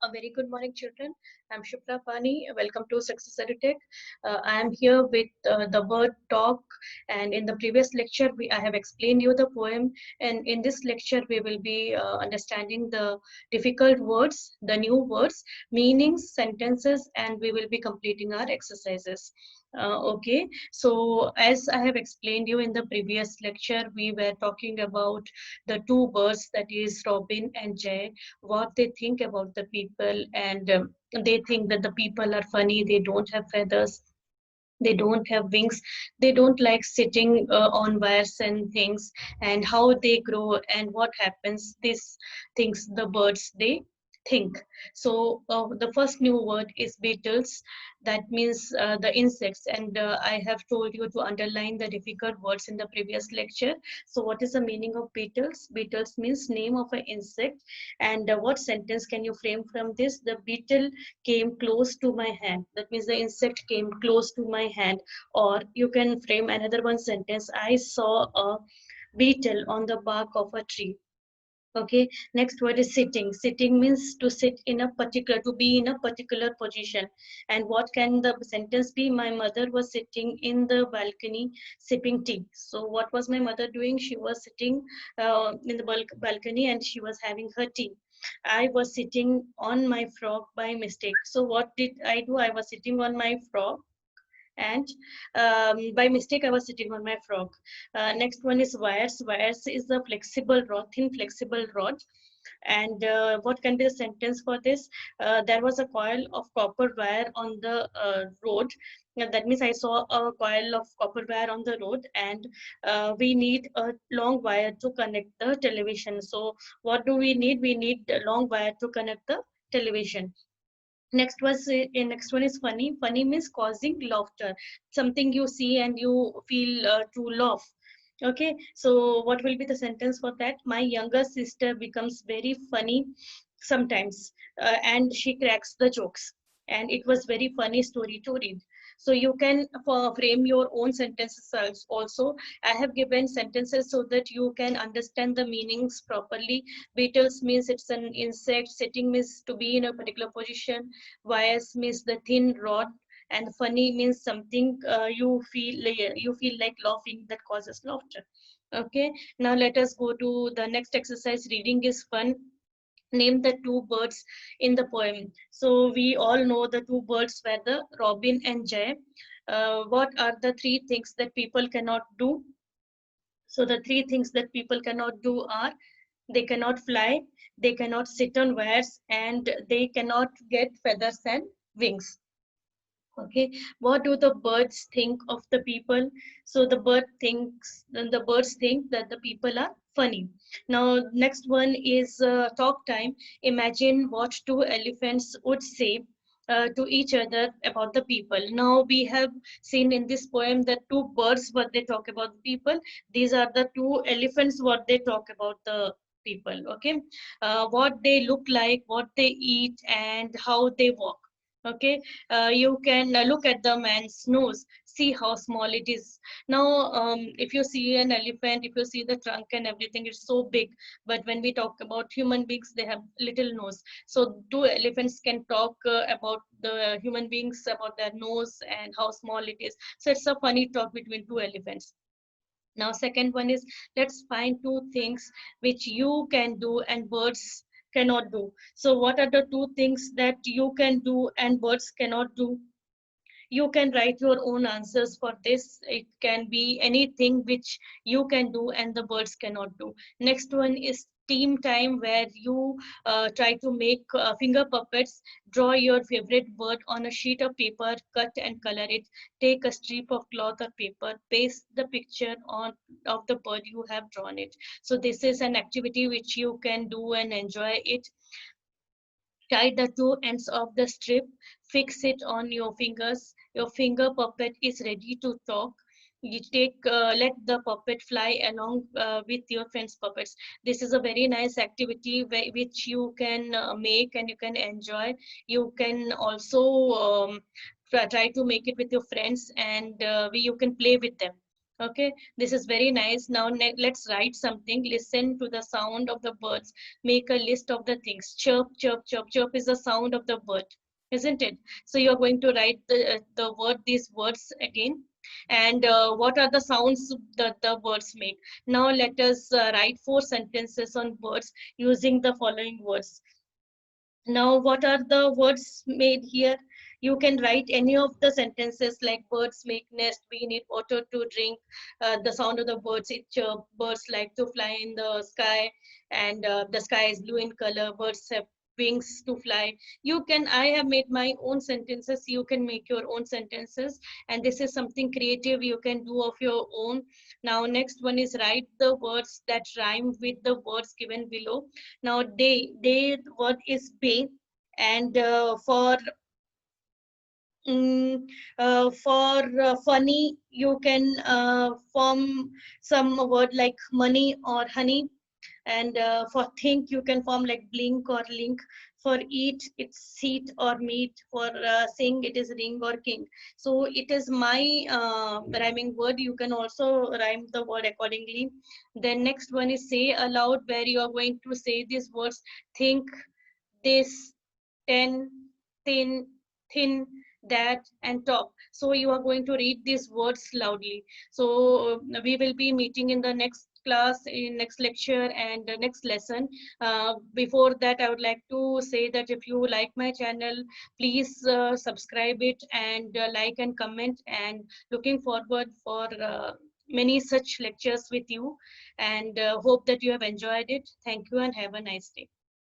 A very good morning, children. I'm Shupra Pani. Welcome to Success EduTech. I am here with the word talk, and in the previous lecture, I have explained you the poem. And in this lecture, we will be understanding the difficult words, the new words, meanings, sentences, and we will be completing our exercises. Okay, so as I have explained you in the previous lecture, we were talking about the two birds, that is Robin and Jay, what they think about the people, and they think that the people are funny, they don't have feathers, they don't have wings, they don't like sitting on wires and things, and how they grow and what happens, these things the birds they think. So the first new word is beetles, that means the insects, and I have told you to underline the difficult words in the previous lecture. So what is the meaning of beetles? Beetles means name of an insect. And what sentence can you frame from this? The beetle came close to my hand, that means the insect came close to my hand. Or you can frame another one sentence, I saw a beetle on the bark of a tree. Okay, next word is sitting. Sitting means to sit in a particular, to be in a particular position. And what can the sentence be? My mother was sitting in the balcony sipping tea. So what was my mother doing? She was sitting in the balcony and she was having her tea. I was sitting on my frog by mistake. So what did I do? I was sitting on my frog, and by mistake I was sitting on my frog. Next one is wires. Wires is a flexible rod, thin flexible rod. And what can be the sentence for this? There was a coil of copper wire on the road. That means I saw a coil of copper wire on the road, and we need a long wire to connect the television. So what do we need? We need a long wire to connect the television. Next one is funny. Funny means causing laughter, something you see and you feel to laugh. Okay, so what will be the sentence for that? My younger sister becomes very funny sometimes, and she cracks the jokes, and it was very funny story to read. So you can frame your own sentences also. I have given sentences so that you can understand the meanings properly. Beetles means it's an insect, sitting means to be in a particular position, wires means the thin rod, and funny means something you feel like laughing, that causes laughter. Okay, now let us go to the next exercise. Reading is fun. Name the two birds in the poem. So we all know the two birds were the Robin and Jay. What are the three things that people cannot do? So the three things that people cannot do are: they cannot fly, they cannot sit on wires, and they cannot get feathers and wings. Okay, what do the birds think of the people? So the birds think that the people are funny. Now next one is talk time. Imagine what two elephants would say to each other about the people. Now we have seen in this poem that two birds what they talk about the people. These are the two elephants what they talk about the people. Okay, what they look like, what they eat, and how they walk. Okay, you can look at the man's nose, see how small it is. Now if you see an elephant, if you see the trunk and everything, it's so big. But when we talk about human beings, they have little nose. So two elephants can talk about the human beings, about their nose and how small it is. So it's a funny talk between two elephants. Now second one is, let's find two things which you can do and birds cannot do. So what are the two things that you can do and birds cannot do? You can write your own answers for this. It can be anything which you can do and the birds cannot do. Next one is team time, where you try to make finger puppets. Draw your favorite bird on a sheet of paper, cut and color it. Take a strip of cloth or paper, paste the picture on of the bird you have drawn it. So this is an activity which you can do and enjoy it. Tie the two ends of the strip, fix it on your fingers. Your finger puppet is ready to talk. You let the puppet fly along with your friend's puppets. This is a very nice activity which you can make and you can enjoy. You can also try to make it with your friends, and you can play with them. Okay, this is very nice. Now let's write something. Listen to the sound of the birds. Make a list of the things. Chirp, chirp, chirp. Chirp is the sound of the bird, isn't it? So you're going to write these words again. And what are the sounds that the birds make? Now let us write 4 sentences on birds using the following words. Now, what are the words made here? You can write any of the sentences like birds make nest, we need water to drink, the sound of the birds, it chirp, birds like to fly in the sky, and the sky is blue in color, birds have wings to fly. You can, I have made my own sentences, you can make your own sentences, and this is something creative you can do of your own. Now, next one is write the words that rhyme with the words given below. Now, they word is bay, and for funny, you can form some word like money or honey, and for think, you can form like blink or link. For eat, it's seat or meat. For sing, it is ring or king. So it is my rhyming word. You can also rhyme the word accordingly. Then next one is say aloud, where you are going to say these words. Think, this, ten, thin, thin, that, and top. So you are going to read these words loudly. So we will be meeting in the next class, in next lecture and the next lesson. Before that, I would like to say that if you like my channel, please subscribe it and like and comment, and looking forward for many such lectures with you, and hope that you have enjoyed it. Thank you and have a nice day.